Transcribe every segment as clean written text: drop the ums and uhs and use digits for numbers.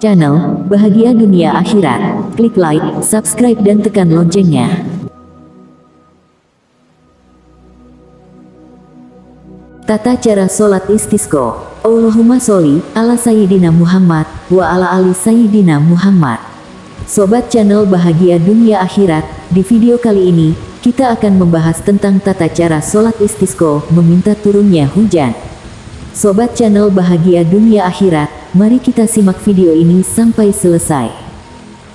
channel Bahagia Dunia Akhirat. Klik like, subscribe dan tekan loncengnya. Tata cara sholat istisqa. Allahumma sholli ala Sayyidina Muhammad wa ala ali Sayyidina Muhammad. Sobat channel Bahagia Dunia Akhirat, di video kali ini kita akan membahas tentang tata cara sholat istisqa meminta turunnya hujan. Sobat channel Bahagia Dunia Akhirat, mari kita simak video ini sampai selesai.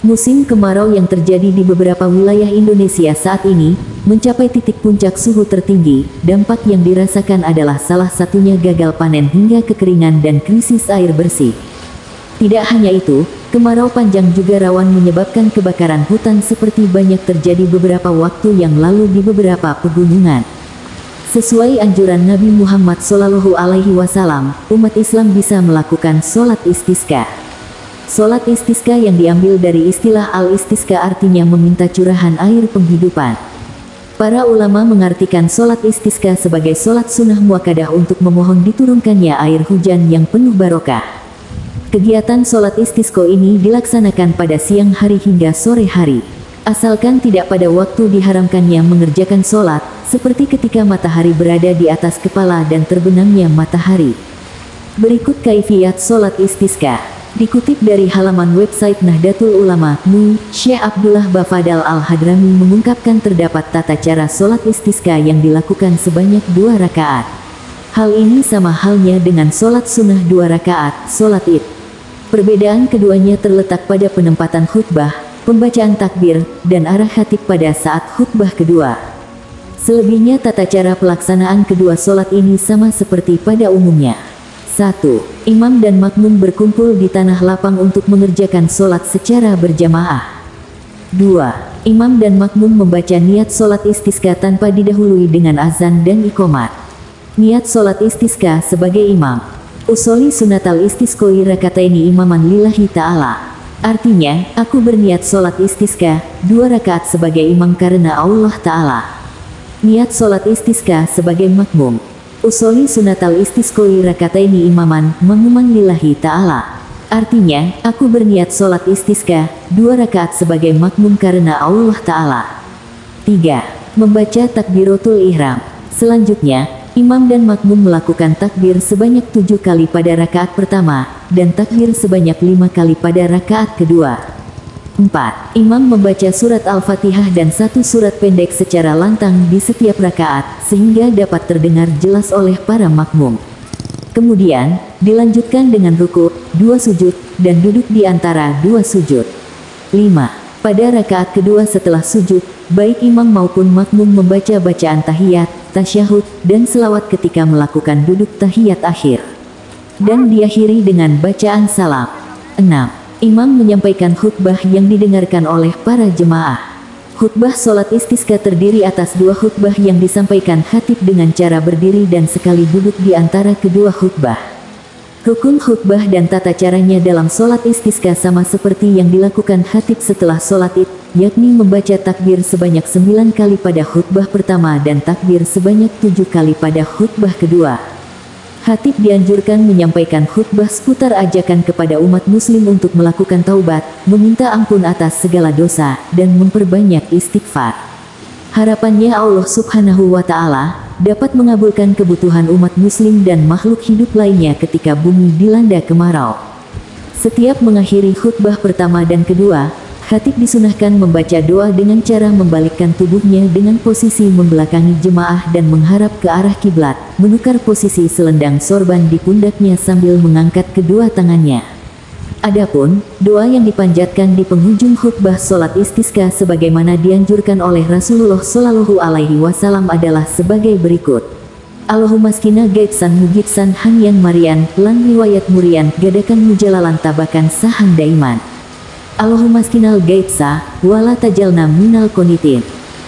Musim kemarau yang terjadi di beberapa wilayah Indonesia saat ini mencapai titik puncak suhu tertinggi. Dampak yang dirasakan adalah salah satunya gagal panen hingga kekeringan dan krisis air bersih. Tidak hanya itu, kemarau panjang juga rawan menyebabkan kebakaran hutan seperti banyak terjadi beberapa waktu yang lalu di beberapa pegunungan. Sesuai anjuran Nabi Muhammad SAW, umat Islam bisa melakukan sholat istisqa. Sholat istisqa yang diambil dari istilah al-istisqa artinya meminta curahan air penghidupan. Para ulama mengartikan sholat istisqa sebagai sholat sunnah muakkadah untuk memohon diturunkannya air hujan yang penuh barokah. Kegiatan sholat istisqa ini dilaksanakan pada siang hari hingga sore hari. Asalkan tidak pada waktu diharamkannya mengerjakan sholat, seperti ketika matahari berada di atas kepala dan terbenamnya matahari. Berikut kaifiyat sholat istisqa. Dikutip dari halaman website Nahdlatul Ulama, Syekh Abdullah Bafadal Al-Hadrami mengungkapkan terdapat tata cara sholat istisqa yang dilakukan sebanyak 2 rakaat. Hal ini sama halnya dengan sholat sunnah 2 rakaat, sholat id. Perbedaan keduanya terletak pada penempatan khutbah, pembacaan takbir, dan arah khatib pada saat khutbah kedua. Selebihnya tata cara pelaksanaan kedua sholat ini sama seperti pada umumnya. 1. Imam dan makmum berkumpul di tanah lapang untuk mengerjakan sholat secara berjamaah. 2. Imam dan makmum membaca niat sholat istisqa tanpa didahului dengan azan dan iqomat. Niat sholat istisqa sebagai imam. Usoli sunatal istisqoi rakataini imaman lillahi ta'ala. Artinya, aku berniat sholat istisqa 2 rakaat sebagai imam karena Allah Ta'ala. Niat sholat istisqa sebagai makmum. Usoli sunatal istisqoi rakataini imaman, makmuman lillahi ta'ala. Artinya, aku berniat sholat istisqa 2 rakaat sebagai makmum karena Allah Ta'ala. 3. Membaca takbiratul ihram. Selanjutnya, imam dan makmum melakukan takbir sebanyak 7 kali pada rakaat pertama, dan takbir sebanyak 5 kali pada rakaat kedua. 4. Imam membaca surat Al-Fatihah dan 1 surat pendek secara lantang di setiap rakaat, sehingga dapat terdengar jelas oleh para makmum. Kemudian, dilanjutkan dengan ruku, 2 sujud, dan duduk di antara 2 sujud. 5. Pada rakaat kedua setelah sujud, baik imam maupun makmum membaca bacaan tahiyat, tasyahud, dan selawat ketika melakukan duduk tahiyat akhir. Dan diakhiri dengan bacaan salam. 6. Imam menyampaikan khutbah yang didengarkan oleh para jemaah. Khutbah sholat istisqa terdiri atas 2 khutbah yang disampaikan khatib dengan cara berdiri dan sekali duduk di antara kedua khutbah. Rukun khutbah dan tata caranya dalam sholat istisqa sama seperti yang dilakukan khatib setelah sholat id, yakni membaca takbir sebanyak 9 kali pada khutbah pertama dan takbir sebanyak 7 kali pada khutbah kedua. Khatib dianjurkan menyampaikan khutbah seputar ajakan kepada umat muslim untuk melakukan taubat, meminta ampun atas segala dosa, dan memperbanyak istighfar. Harapannya Allah Subhanahu wa Ta'ala dapat mengabulkan kebutuhan umat muslim dan makhluk hidup lainnya ketika bumi dilanda kemarau. Setiap mengakhiri khutbah pertama dan kedua, khatib disunahkan membaca doa dengan cara membalikkan tubuhnya dengan posisi membelakangi jemaah dan menghadap ke arah kiblat, menukar posisi selendang sorban di pundaknya sambil mengangkat kedua tangannya. Adapun doa yang dipanjatkan di penghujung khutbah sholat istisqa sebagaimana dianjurkan oleh Rasulullah Shallallahu Alaihi Wasallam adalah sebagai berikut. Allahumma skina gaibsan mugitsan hangyan marian, lan riwayat murian, gadakan mujalalan tabakan sahang daiman. Allahumma skinal gaibsa, wala tajalna minal qonitin.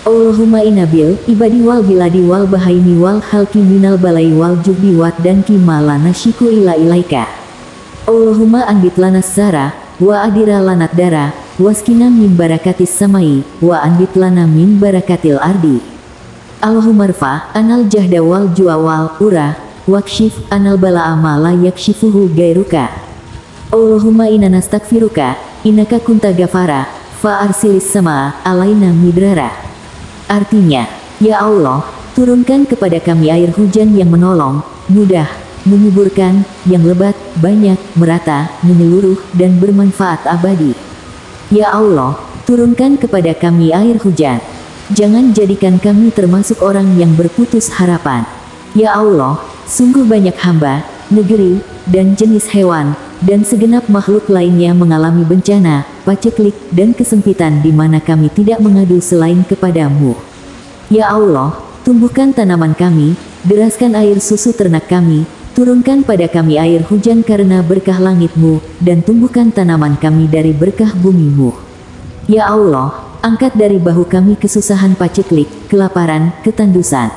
Allahumma inabil, ibadi wal biladi wal bahaimi wal halki minal balai wal jubi wat dan kimalana syiku ila ilaika. Allahumma anbit lanas zara, wa adira lanat dara, waskina min barakatis samai, wa anbit lana min barakatil ardi. Allahumma rfa, anal jahda wal jua wal ura, wakshif anal bala amala yakshifuhu gairuka. Allahumma inna nastaghfiruka, innaka kunta ghafara, fa arsilis sama alaina midrara. Artinya, ya Allah, turunkan kepada kami air hujan yang menolong, mudah, menyuburkan, yang lebat, banyak, merata, menyeluruh, dan bermanfaat abadi. Ya Allah, turunkan kepada kami air hujan. Jangan jadikan kami termasuk orang yang berputus harapan. Ya Allah, sungguh banyak hamba, negeri, dan jenis hewan, dan segenap makhluk lainnya mengalami bencana, paceklik, dan kesempitan di mana kami tidak mengadu selain kepadamu. Ya Allah, tumbuhkan tanaman kami, deraskan air susu ternak kami, turunkan pada kami air hujan karena berkah langitmu, dan tumbuhkan tanaman kami dari berkah bumimu. Ya Allah, angkat dari bahu kami kesusahan paceklik, kelaparan, ketandusan.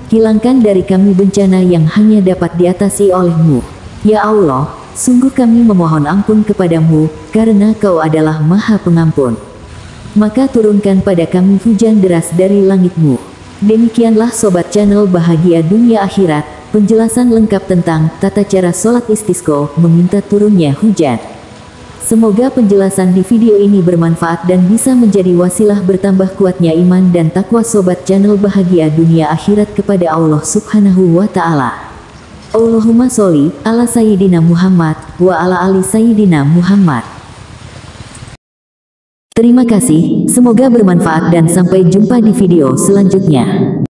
Hilangkan dari kami bencana yang hanya dapat diatasi olehmu. Ya Allah, sungguh kami memohon ampun kepadamu, karena Kau adalah Maha Pengampun. Maka turunkan pada kami hujan deras dari langitmu. Demikianlah Sobat Channel Bahagia Dunia Akhirat, penjelasan lengkap tentang tata cara sholat istisqa meminta turunnya hujan. Semoga penjelasan di video ini bermanfaat dan bisa menjadi wasilah bertambah kuatnya iman dan takwa Sobat Channel Bahagia Dunia Akhirat kepada Allah Subhanahu wa Ta'ala. Allahumma sholli ala Sayyidina Muhammad wa ala ali Sayyidina Muhammad. Terima kasih, semoga bermanfaat dan sampai jumpa di video selanjutnya.